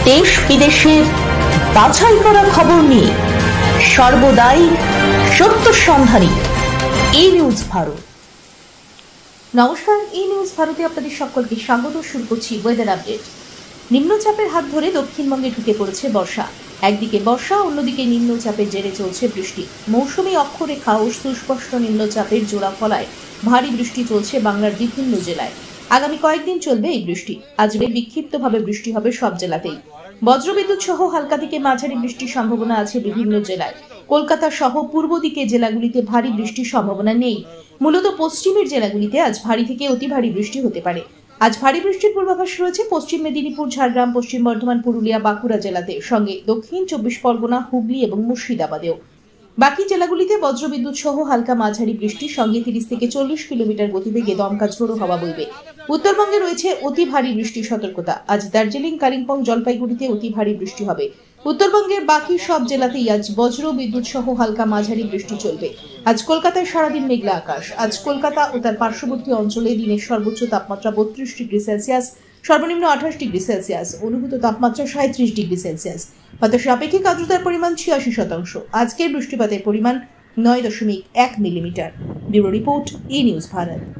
দেশ বিদেশের বাছাই করা খবর নিয়ে সর্বদাই সত্য সন্ধানী ই নিউজ ভারত। নমস্কার, ই নিউজ ভারতে আপনাদের সকলকে স্বাগত। শুরু করছি ওয়েদার আপডেট। নিম্নচাপের হাত ধরে দক্ষিণবঙ্গে ঢুকে পড়েছে বর্ষা। একদিকে বর্ষা, অন্যদিকে নিম্নচাপের জেরে চলছে বৃষ্টি। মৌসুমী অক্ষরেখা ও সুস্পষ্ট নিম্নচাপের জোড়া ফলায় ভারী বৃষ্টি চলছে বাংলার বিভিন্ন জেলায়। আগামী কয়েকদিন চলবে এই বৃষ্টি। আজ বিক্ষিপ্তভাবে বৃষ্টি হবে সব জেলাতেই। বজ্রবিদ্যুৎ সহ হালকা থেকে মাঝারি বৃষ্টির সম্ভাবনা আছে বিভিন্ন জেলায়। কলকাতা সহ পূর্ব দিকে জেলাগুলিতে ভারী বৃষ্টির সম্ভাবনা নেই। মূলত পশ্চিমের জেলাগুলিতে আজ ভারী থেকে অতি ভারী বৃষ্টি হতে পারে। আজ ভারী বৃষ্টির পূর্বাভাস রয়েছে পশ্চিম মেদিনীপুর, ঝাড়গ্রাম, পশ্চিম বর্ধমান, পুরুলিয়া, বাঁকুড়া জেলাতে, সঙ্গে দক্ষিণ 24 পরগনা, হুগলি এবং মুর্শিদাবাদেও। বাকি জেলাগুলিতে বজ্রবিদ্যুৎ সহ হালকা মাঝারি বৃষ্টির সঙ্গে 30 থেকে 40 কিলোমিটার গতিবেগে দমকা ঝোড়ো হাওয়া বইবে। উত্তরবঙ্গে রয়েছে অতি ভারী বৃষ্টির সতর্কতা। আজ দার্জিলিং, কালিম্পং, জলপাইগুড়িতে অতি ভারী বৃষ্টি হবে। উত্তরবঙ্গের বাকি সব জেলাতেই আজ বজ্র বিদ্যুৎ সহ হালকা মাঝারি বৃষ্টি চলবে। আজ কলকাতায় সারাদিন মেঘলা আকাশ। আজ কলকাতা ও তার পার্শ্ববর্তী অঞ্চলে দিনের সর্বোচ্চ তাপমাত্রা 32 ডিগ্রি সেলসিয়াস, সর্বনিম্ন 28 ডিগ্রি সেলসিয়াস, অনুভূত তাপমাত্রা 37 ডিগ্রি সেলসিয়াস। বাতাসে আপেক্ষিক আর্দ্রতার পরিমাণ 86%। আজকের বৃষ্টিপাতের পরিমাণ 9.1 মিলিমিটার। ব্যুরো রিপোর্ট, ই নিউজ ভারত।